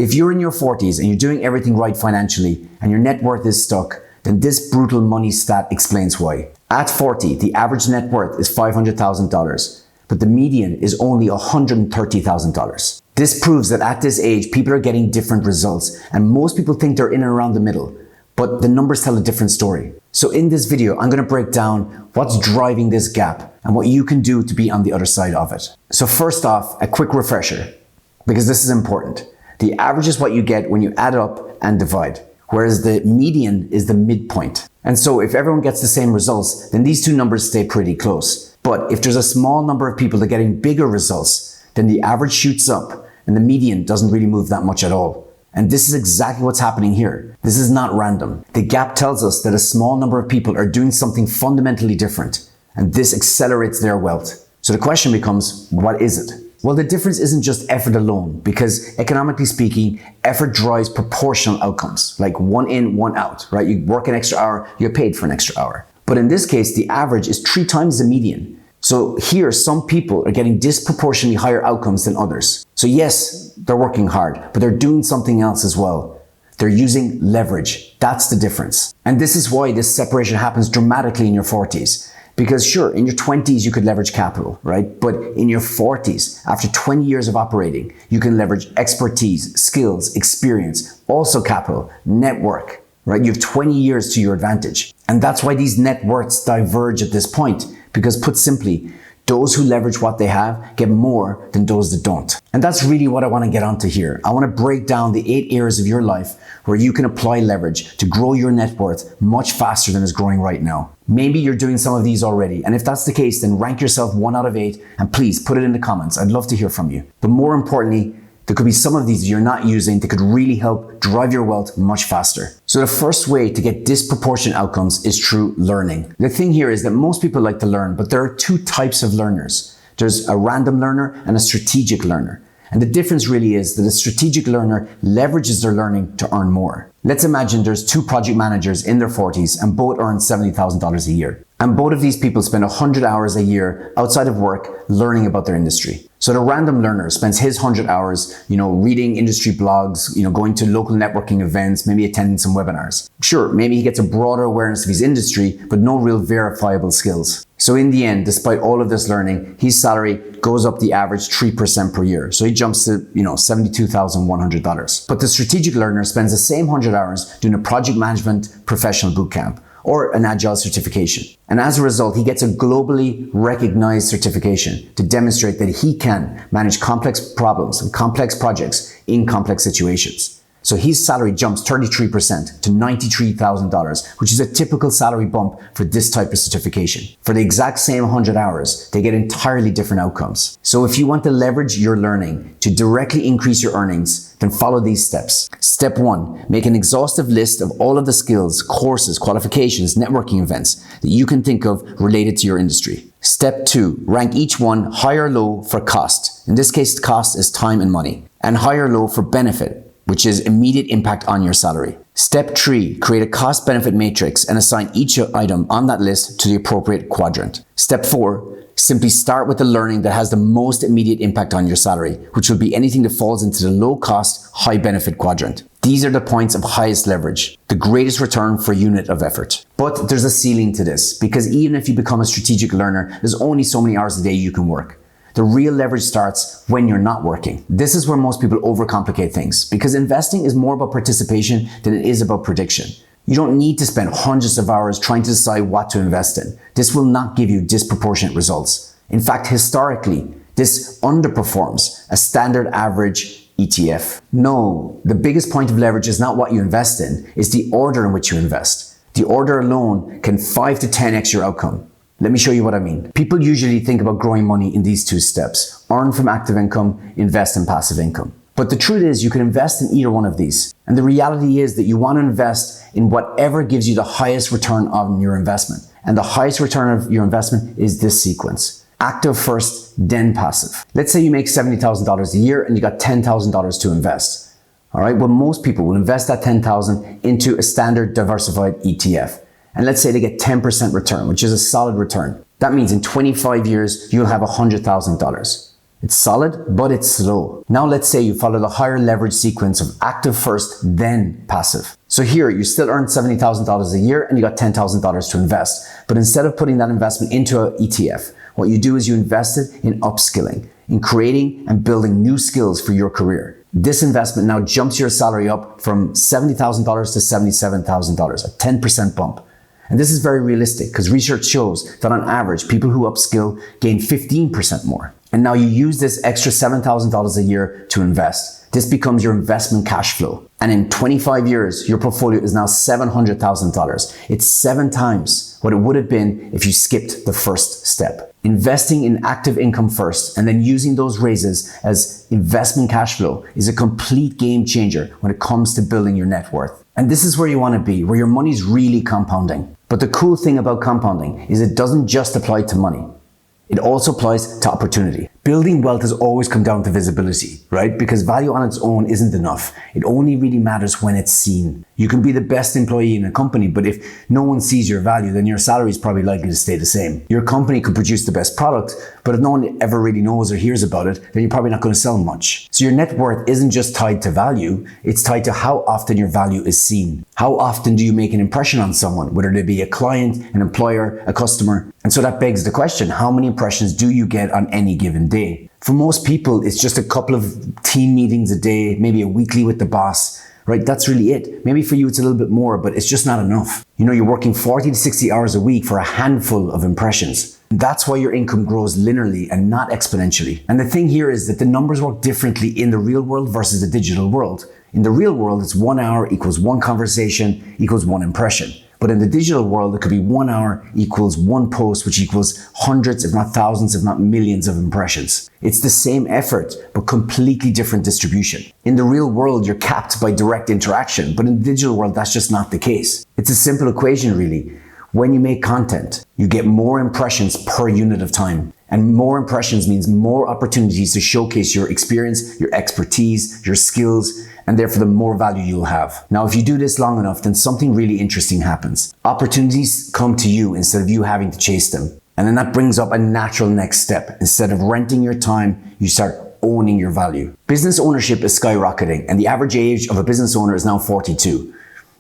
If you're in your 40s and you're doing everything right financially and your net worth is stuck, then this brutal money stat explains why. At 40, the average net worth is $500,000, but the median is only $130,000. This proves that at this age, people are getting different results, and most people think they're in and around the middle, but the numbers tell a different story. So in this video, I'm going to break down what's driving this gap and what you can do to be on the other side of it. So first off, a quick refresher, because this is important. The average is what you get when you add up and divide, whereas the median is the midpoint. And so if everyone gets the same results, then these two numbers stay pretty close. But if there's a small number of people that are getting bigger results, then the average shoots up and the median doesn't really move that much at all. And this is exactly what's happening here. This is not random. The gap tells us that a small number of people are doing something fundamentally different, and this accelerates their wealth. So the question becomes, what is it? Well, the difference isn't just effort alone, because economically speaking, effort drives proportional outcomes, like 1 in, 1 out, right? You work an extra hour, you're paid for an extra hour. But in this case, the average is 3 times the median. So here, some people are getting disproportionately higher outcomes than others. So yes, they're working hard, but they're doing something else as well. They're using leverage. That's the difference. And this is why this separation happens dramatically in your 40s. Because sure, in your 20s, you could leverage capital, right? But in your 40s, after 20 years of operating, you can leverage expertise, skills, experience, also capital, network, right? You have 20 years to your advantage. And that's why these net worths diverge at this point. Because put simply, those who leverage what they have get more than those that don't. And that's really what I want to get onto here. I want to break down the 8 areas of your life where you can apply leverage to grow your net worth much faster than it's growing right now. Maybe you're doing some of these already. And if that's the case, then rank yourself 1 out of 8 and please put it in the comments. I'd love to hear from you. But more importantly, there could be some of these you're not using that could really help drive your wealth much faster. So the first way to get disproportionate outcomes is through learning. The thing here is that most people like to learn, but there are 2 types of learners. There's a random learner and a strategic learner. And the difference really is that a strategic learner leverages their learning to earn more. Let's imagine there's 2 project managers in their 40s and both earn $70,000 a year. And both of these people spend 100 hours a year outside of work learning about their industry. So the random learner spends his 100 hours, reading industry blogs, going to local networking events, maybe attending some webinars. Sure, maybe he gets a broader awareness of his industry, but no real verifiable skills. So in the end, despite all of this learning, his salary goes up the average 3% per year. So he jumps to, $72,100. But the strategic learner spends the same 100 hours doing a project management professional bootcamp or an agile certification. And as a result, he gets a globally recognized certification to demonstrate that he can manage complex problems and complex projects in complex situations. So his salary jumps 33% to $93,000, which is a typical salary bump for this type of certification. For the exact same 100 hours, they get entirely different outcomes. So if you want to leverage your learning to directly increase your earnings, then follow these steps. Step 1, make an exhaustive list of all of the skills, courses, qualifications, networking events that you can think of related to your industry. Step 2, rank each one high or low for cost. In this case, cost is time and money. And high or low for benefit, which is immediate impact on your salary. Step 3, create a cost-benefit matrix and assign each item on that list to the appropriate quadrant. Step 4, simply start with the learning that has the most immediate impact on your salary, which will be anything that falls into the low-cost, high-benefit quadrant. These are the points of highest leverage, the greatest return per unit of effort. But there's a ceiling to this, because even if you become a strategic learner, there's only so many hours a day you can work. The real leverage starts when you're not working. This is where most people overcomplicate things, because investing is more about participation than it is about prediction. You don't need to spend hundreds of hours trying to decide what to invest in. This will not give you disproportionate results. In fact, historically, this underperforms a standard average ETF. No, the biggest point of leverage is not what you invest in, it's the order in which you invest. The order alone can 5 to 10x your outcome. Let me show you what I mean. People usually think about growing money in these 2 steps: earn from active income, invest in passive income. But the truth is you can invest in either one of these. And the reality is that you want to invest in whatever gives you the highest return on your investment. And the highest return of your investment is this sequence: active first, then passive. Let's say you make $70,000 a year and you got $10,000 to invest. All right, well, most people will invest that $10,000 into a standard diversified ETF. And let's say they get 10% return, which is a solid return. That means in 25 years, you'll have $100,000. It's solid, but it's slow. Now let's say you follow the higher leverage sequence of active first, then passive. So here, you still earned $70,000 a year and you got $10,000 to invest. But instead of putting that investment into an ETF, what you do is you invest it in upskilling, in creating and building new skills for your career. This investment now jumps your salary up from $70,000 to $77,000, a 10% bump. And this is very realistic because research shows that on average, people who upskill gain 15% more. And now you use this extra $7,000 a year to invest. This becomes your investment cash flow. And in 25 years, your portfolio is now $700,000. It's 7 times what it would have been if you skipped the first step. Investing in active income first and then using those raises as investment cash flow is a complete game changer when it comes to building your net worth. And this is where you want to be, where your money's really compounding. But the cool thing about compounding is it doesn't just apply to money. It also applies to opportunity. Building wealth has always come down to visibility, right? Because value on its own isn't enough. It only really matters when it's seen. You can be the best employee in a company, but if no one sees your value, then your salary is probably likely to stay the same. Your company could produce the best product, but if no one ever really knows or hears about it, then you're probably not going to sell much. So your net worth isn't just tied to value, it's tied to how often your value is seen. How often do you make an impression on someone, whether they be a client, an employer, a customer? And so that begs the question, how many impressions do you get on any given day? For most people, it's just a couple of team meetings a day, maybe a weekly with the boss, right? That's really it. Maybe for you, it's a little bit more, but it's just not enough. You know, you're working 40 to 60 hours a week for a handful of impressions. That's why your income grows linearly and not exponentially. And the thing here is that the numbers work differently in the real world versus the digital world. In the real world, it's 1 hour equals 1 conversation equals 1 impression. But in the digital world, it could be 1 hour equals 1 post, which equals hundreds, if not thousands, if not millions of impressions. It's the same effort, but completely different distribution. In the real world, you're capped by direct interaction, but in the digital world, that's just not the case. It's a simple equation, really. When you make content, you get more impressions per unit of time. And more impressions means more opportunities to showcase your experience, your expertise, your skills, and therefore the more value you'll have. Now, if you do this long enough, then something really interesting happens. Opportunities come to you instead of you having to chase them. And then that brings up a natural next step. Instead of renting your time, you start owning your value. Business ownership is skyrocketing, and the average age of a business owner is now 42.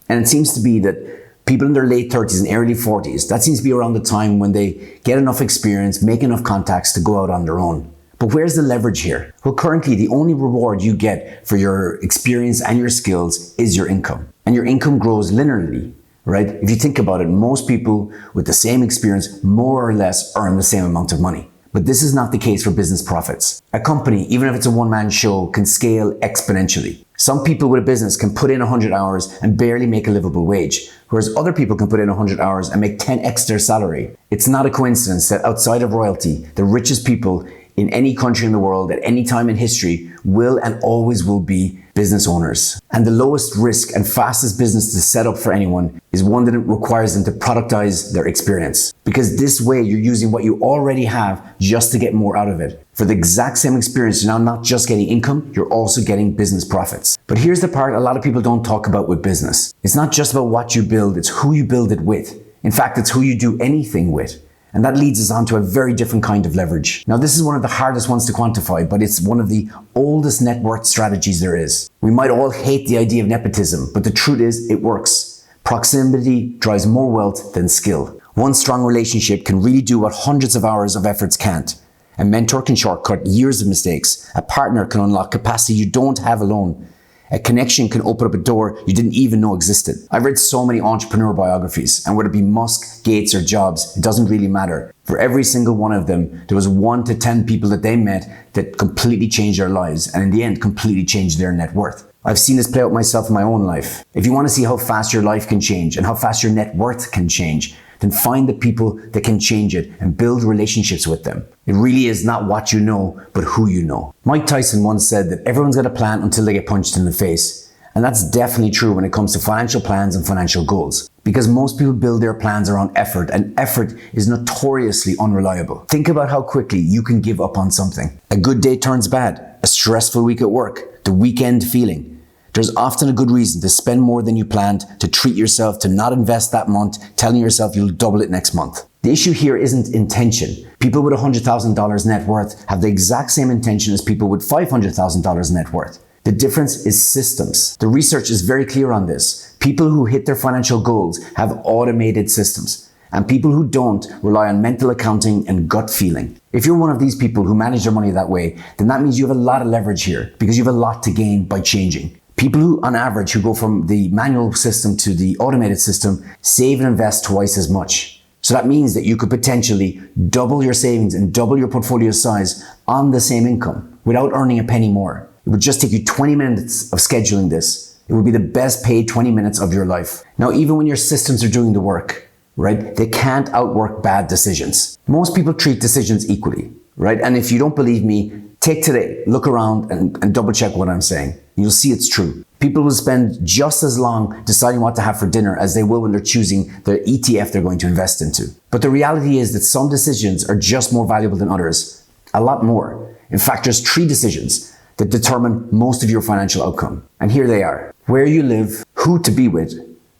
And it seems to be that people in their late 30s and early 40s, that seems to be around the time when they get enough experience, make enough contacts to go out on their own. But where's the leverage here? Well, currently, the only reward you get for your experience and your skills is your income. And your income grows linearly, right? If you think about it, most people with the same experience more or less earn the same amount of money. But this is not the case for business profits. A company, even if it's a one-man show, can scale exponentially. Some people with a business can put in 100 hours and barely make a livable wage, whereas other people can put in 100 hours and make 10x their salary. It's not a coincidence that outside of royalty, the richest people in any country in the world at any time in history will and always will be business owners. And the lowest risk and fastest business to set up for anyone is one that requires them to productize their experience. Because this way you're using what you already have just to get more out of it. For the exact same experience, you're now not just getting income, you're also getting business profits. But here's the part a lot of people don't talk about with business. It's not just about what you build, it's who you build it with. In fact, it's who you do anything with. And that leads us on to a very different kind of leverage. Now, this is one of the hardest ones to quantify, but it's one of the oldest net worth strategies there is. We might all hate the idea of nepotism, but the truth is it works. Proximity drives more wealth than skill. One strong relationship can really do what hundreds of hours of efforts can't. A mentor can shortcut years of mistakes. A partner can unlock capacity you don't have alone. A connection can open up a door you didn't even know existed. I've read so many entrepreneur biographies, and whether it be Musk, Gates, or Jobs, it doesn't really matter. For every single one of them, there was 1 to 10 people that they met that completely changed their lives, and in the end, completely changed their net worth. I've seen this play out myself in my own life. If you want to see how fast your life can change and how fast your net worth can change, then find the people that can change it and build relationships with them. It really is not what you know, but who you know. Mike Tyson once said that everyone's got a plan until they get punched in the face. And that's definitely true when it comes to financial plans and financial goals. Because most people build their plans around effort, and effort is notoriously unreliable. Think about how quickly you can give up on something. A good day turns bad, a stressful week at work, the weekend feeling. There's often a good reason to spend more than you planned, to treat yourself, to not invest that month, telling yourself you'll double it next month. The issue here isn't intention. People with $100,000 net worth have the exact same intention as people with $500,000 net worth. The difference is systems. The research is very clear on this. People who hit their financial goals have automated systems, and people who don't rely on mental accounting and gut feeling. If you're one of these people who manage their money that way, then that means you have a lot of leverage here because you have a lot to gain by changing. People who, on average, who go from the manual system to the automated system save and invest twice as much. So that means that you could potentially double your savings and double your portfolio size on the same income without earning a penny more. It would just take you 20 minutes of scheduling this. It would be the best paid 20 minutes of your life. Now, even when your systems are doing the work, right, they can't outwork bad decisions. Most people treat decisions equally, right? And if you don't believe me, take today, look around and double check what I'm saying. You'll see it's true. People will spend just as long deciding what to have for dinner as they will when they're choosing the ETF they're going to invest into. But the reality is that some decisions are just more valuable than others. A lot more. In fact, there's 3 decisions that determine most of your financial outcome. And here they are: where you live, who to be with,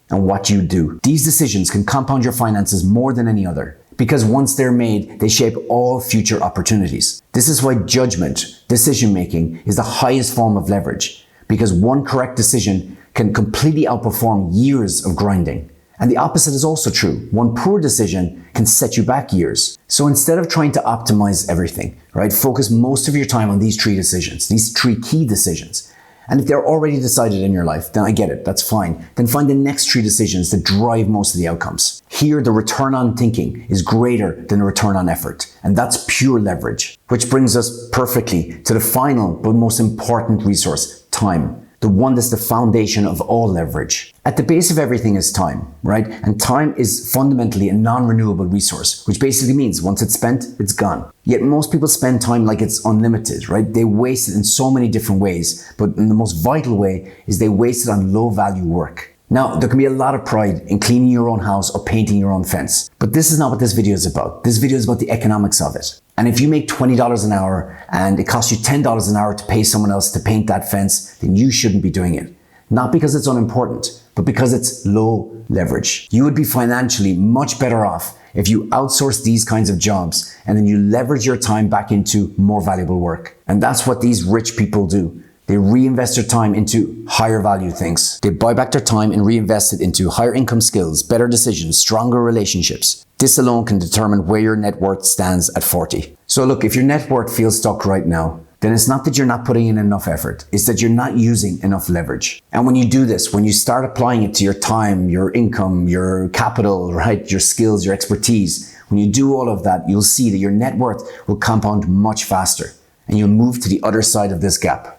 and what you do. These decisions can compound your finances more than any other, because once they're made, they shape all future opportunities. This is why judgment, decision-making, is the highest form of leverage, because one correct decision can completely outperform years of grinding. And the opposite is also true. One poor decision can set you back years. So instead of trying to optimize everything, right, focus most of your time on these 3 decisions, these 3 key decisions. And if they're already decided in your life, then I get it, that's fine. Then find the next 3 decisions that drive most of the outcomes. Here, the return on thinking is greater than the return on effort. And that's pure leverage. Which brings us perfectly to the final but most important resource, time. The one that's the foundation of all leverage. At the base of everything is time, right? And time is fundamentally a non-renewable resource, which basically means once it's spent, it's gone. Yet most people spend time like it's unlimited, right? They waste it in so many different ways, but in the most vital way is they waste it on low-value work. Now, there can be a lot of pride in cleaning your own house or painting your own fence, but this is not what this video is about. This video is about the economics of it. And if you make $20 an hour and it costs you $10 an hour to pay someone else to paint that fence, then you shouldn't be doing it. Not because it's unimportant, but because it's low leverage. You would be financially much better off if you outsource these kinds of jobs and then you leverage your time back into more valuable work. And that's what these rich people do. They reinvest their time into higher value things. They buy back their time and reinvest it into higher income skills, better decisions, stronger relationships. This alone can determine where your net worth stands at 40. So look, if your net worth feels stuck right now, then it's not that you're not putting in enough effort. It's that you're not using enough leverage. And when you do this, when you start applying it to your time, your income, your capital, right, your skills, your expertise, when you do all of that, you'll see that your net worth will compound much faster and you'll move to the other side of this gap.